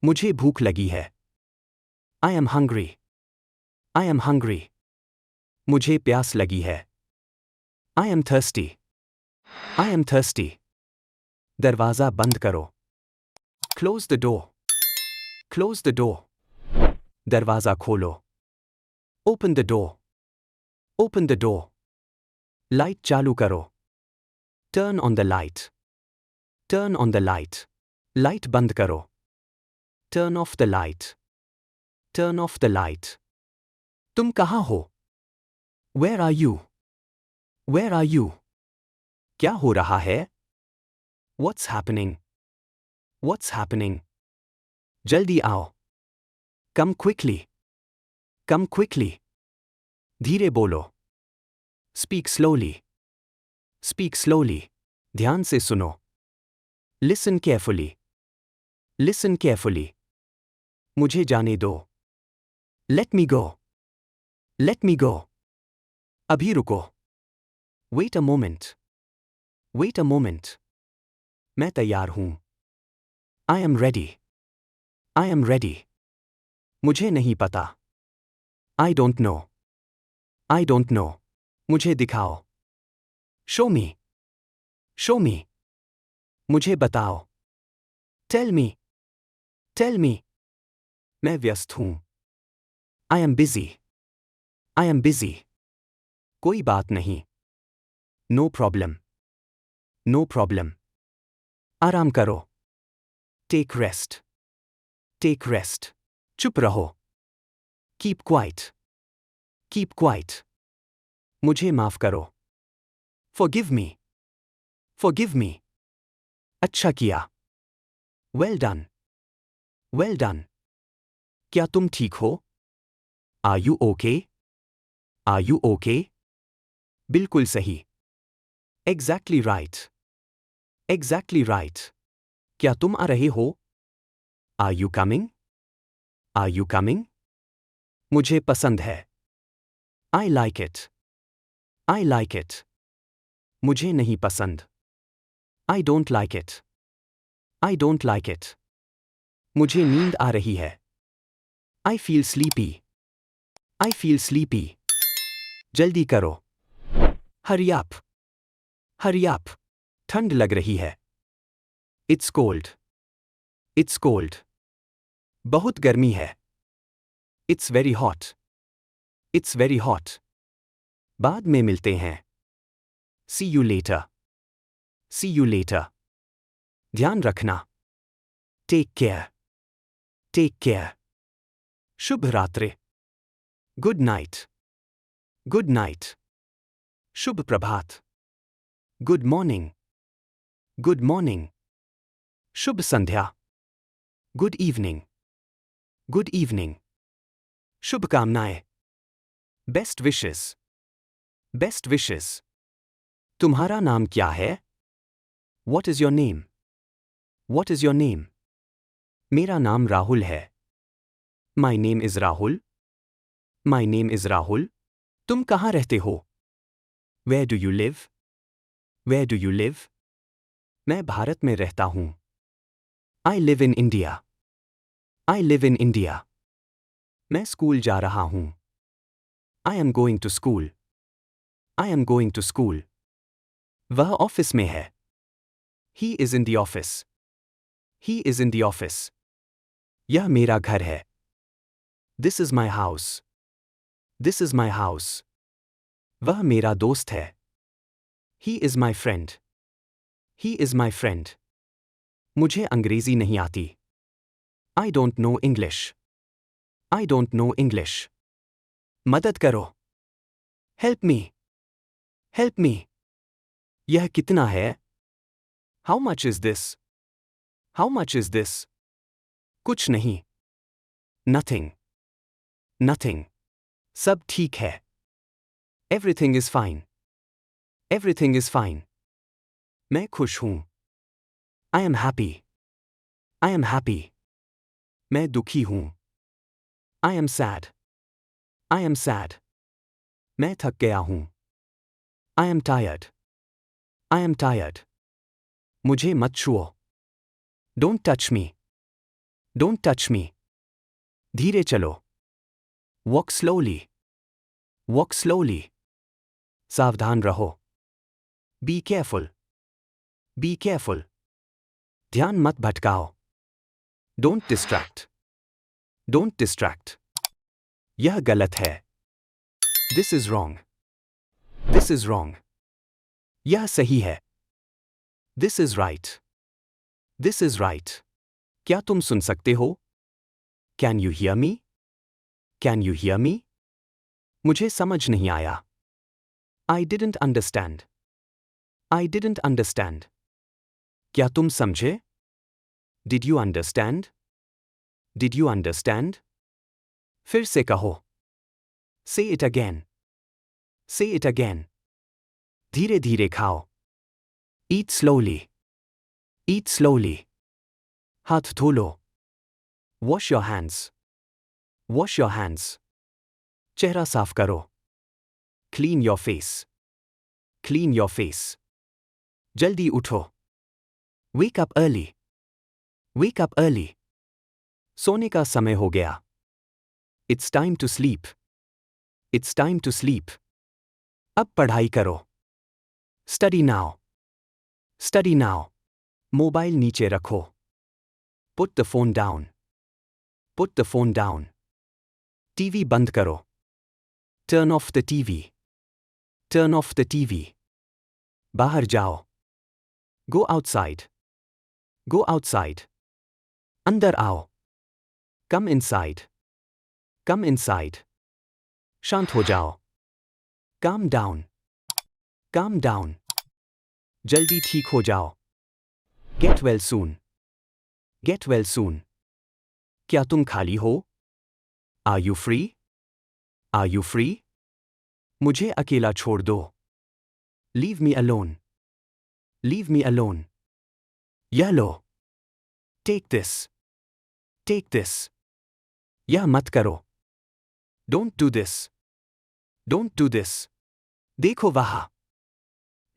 मुझे भूख लगी है। I am hungry. I am hungry. मुझे प्यास लगी है। I am thirsty. I am thirsty. दरवाज़ा बंद करो। Close the door. Close the door. दरवाज़ा खोलो। Open the door. Open the door. Light चालू करो। Turn on the light. Turn on the light. Light बंद करो। Turn off the light. Turn off the light. तुम कहाँ हो? Where are you? Where are you? क्या हो रहा है? What's happening? What's happening? जल्दी आओ। Come quickly. Come quickly. धीरे बोलो। Speak slowly. Speak slowly. ध्यान से सुनो। Listen carefully. Listen carefully. मुझे जाने दो। Let me go. Let me go. अभी रुको। Wait a moment. Wait a moment. मैं तैयार हूँ। I am ready. I am ready. मुझे नहीं पता। I don't know. I don't know. मुझे दिखाओ। Show me. Show me. मुझे बताओ। Tell me. Tell me. मैं व्यस्त हूँ। I am busy. I am busy. कोई बात नहीं। No problem. No problem. आराम करो। Take rest. Take rest. चुप रहो। Keep quiet. Keep quiet. मुझे माफ करो। Forgive me. Forgive me. अच्छा किया। Well done. Well done. क्या तुम ठीक हो? Are you okay? Are you okay? बिल्कुल सही। Exactly right. Exactly right. क्या तुम आ रहे हो? Are you coming? Are you coming? मुझे पसंद है। I like it. I like it. मुझे नहीं पसंद। I don't like it. I don't like it. मुझे नींद आ रही है। I feel sleepy. I feel sleepy. जल्दी करो। Hurry up. Hurry up. ठंड लग रही है। It's cold. It's cold. बहुत गर्मी है। It's very hot. It's very hot. बाद में मिलते हैं। See you later. See you later. ध्यान रखना। Take care. Take care. शुभ रात्रि। Good night. Good night. शुभ प्रभात। Good morning. Good morning. शुभ संध्या। Good evening. Good evening. शुभकामनाएं। Best wishes. Best wishes. तुम्हारा नाम क्या है? What is your name? What is your name? मेरा नाम राहुल है। My name is Rahul. My name is Rahul. तुम कहाँ रहते हो? Where do you live? Where do you live? मैं भारत में रहता हूँ। I live in India. I live in India. मैं स्कूल जा रहा हूँ। I am going to school. I am going to school. वह ऑफिस में है। He is in the office. He is in the office. यह मेरा घर है। This is my house. This is my house. वह मेरा दोस्त है। He is my friend. He is my friend. मुझे अंग्रेजी नहीं आती। I don't know English. I don't know English. मदद करो। Help me. Help me. यह कितना है? How much is this? How much is this? कुछ नहीं। Nothing. Nothing. सब ठीक है। Everything is fine. Everything is fine. मैं खुश हूँ। I am happy. I am happy. मैं दुखी हूँ। I am sad. I am sad. मैं थक गया हूँ। I am tired. I am tired. मुझे मत छुओ। Don't touch me. Don't touch me. धीरे चलो. Walk slowly. Walk slowly. सावधान रहो. Be careful. Be careful. ध्यान मत भटकाओ. Don't distract. Don't distract. यह गलत है. This is wrong. This is wrong. यह सही है. This is right. This is right. क्या तुम सुन सकते हो? Can you hear me? Can you hear me? मुझे समझ नहीं आया. I didn't understand. I didn't understand. क्या तुम समझे? Did you understand? Did you understand? फिर से कहो. Say it again. Say it again. धीरे धीरे खाओ. Eat slowly. Eat slowly. हाथ धो लो. Wash your hands. Wash your hands. चेहरा साफ करो. Clean your face. Clean your face. जल्दी उठो. Wake up early. Wake up early. सोने का समय हो गया. It's time to sleep. It's time to sleep. अब पढ़ाई करो. Study now. Study now. Mobile नीचे रखो. Put the phone down. Put the phone down. TV बंद करो. Turn off the TV. Turn off the TV. बाहर जाओ. Go outside. Go outside. अंदर आओ. Come inside. Come inside. शांत हो जाओ. Calm down. Calm down. जल्दी ठीक हो जाओ. Get well soon. Get well soon. क्या तुम खाली हो? Are you free? Are you free? मुझे अकेला छोड़ दो. Leave me alone. Leave me alone. यह लो. Take this. Take this. यह मत करो. Don't do this. Don't do this. देखो वहाँ.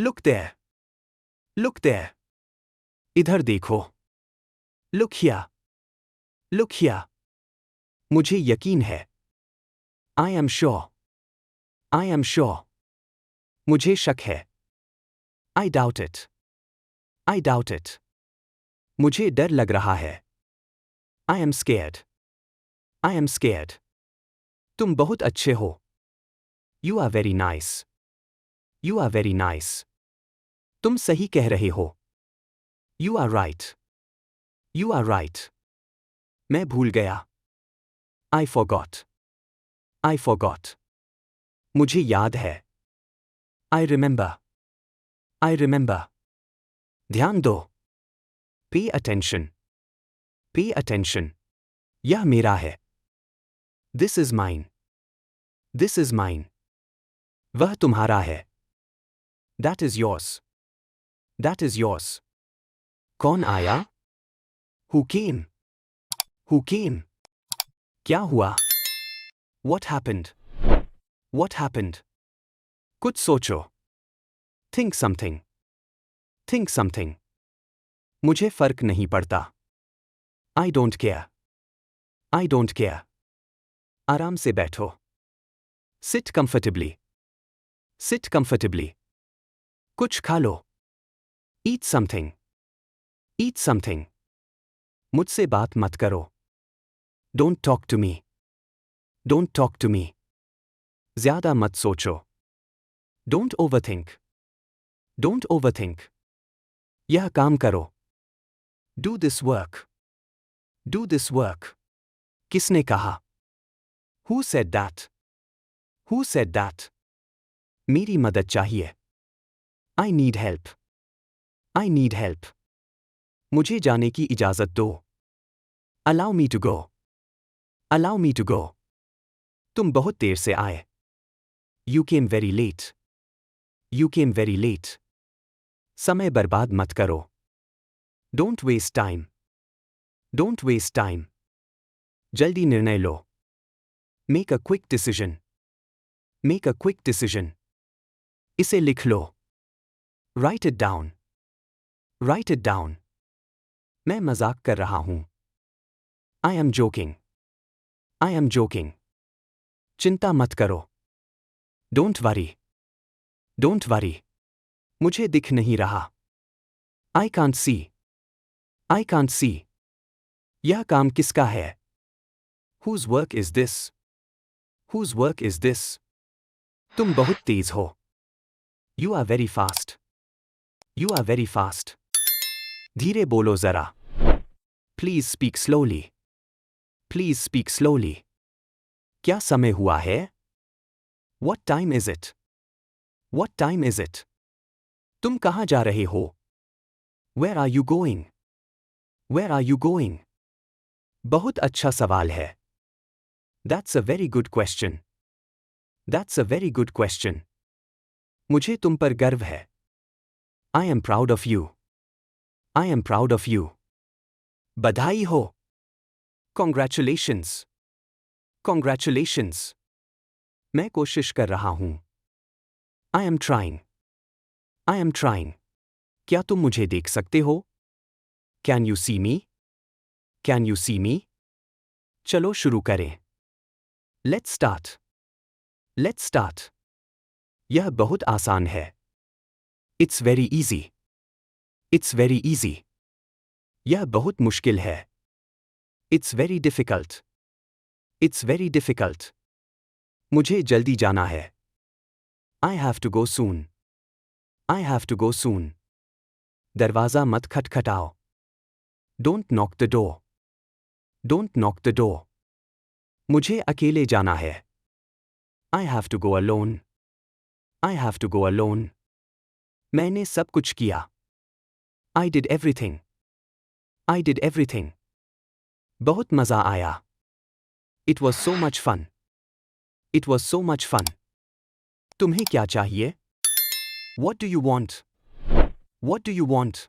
Look there. Look there. इधर देखो. Look here. Look here. मुझे यकीन है. I am sure. I am sure. मुझे शक है. I doubt it. I doubt it. मुझे डर लग रहा है. I am scared. I am scared. तुम बहुत अच्छे हो. You are very nice. You are very nice. तुम सही कह रहे हो. You are right. You are right. मैं भूल गया. I forgot. I forgot. मुझे याद है. I remember. I remember. ध्यान दो. Pay attention. Pay attention. यह मेरा है. This is mine. This is mine. वह तुम्हारा है. That is yours. That is yours. कौन आया? Who came? Who came? क्या हुआ? What happened? What happened? कुछ सोचो. Think something. Think something. मुझे फर्क नहीं पड़ता. I don't care. I don't care. आराम से बैठो. Sit comfortably. Sit comfortably. कुछ खा लो. Eat something. Eat something. मुझसे बात मत करो. Don't talk to me. Don't talk to me. ज़्यादा मत सोचो. Don't overthink. Don't overthink. यह काम करो. Do this work. Do this work. किसने कहा? Who said that? Who said that? मेरी मदद चाहिए. I need help. I need help. मुझे जाने की इजाज़त दो. Allow me to go. Allow me to go. तुम बहुत देर से आए. You came very late. You came very late. समय बर्बाद मत करो. Don't waste time. Don't waste time. जल्दी निर्णय लो. Make a quick decision. Make a quick decision. इसे लिख लो. Write it down. Write it down. मैं मजाक कर रहा हूँ. I am joking. I am joking. चिंता मत करो. Don't worry. Don't worry. मुझे दिख नहीं रहा. I can't see. I can't see. यह काम किसका है? Whose work is this? Whose work is this? तुम बहुत तेज हो. You are very fast. You are very fast. धीरे बोलो जरा. Please speak slowly. Please speak slowly. क्या समय हुआ है? What time is it? What time is it? तुम कहाँ जा रहे हो? Where are you going? Where are you going? बहुत अच्छा सवाल है. That's a very good question. That's a very good question. मुझे तुम पर गर्व है. I am proud of you. I am proud of you. बधाई हो. Congratulations. Congratulations. मैं कोशिश कर रहा हूं. I am trying. I am trying. क्या तुम मुझे देख सकते हो? Can you see me? Can you see me? चलो शुरू करें. Let's start. Let's start. यह बहुत आसान है. It's very easy. It's very easy. यह बहुत मुश्किल है. It's very difficult. It's very difficult. मुझे जल्दी जाना है. I have to go soon. I have to go soon. दरवाजा मत खटखटाओ. Don't knock the door. Don't knock the door. मुझे अकेले जाना है. I have to go alone. I have to go alone. मैंने सब कुछ किया. I did everything. I did everything. बहुत मजा आया. It was so much fun. It was so much fun. तुम्हें क्या चाहिए? What do you want? What do you want?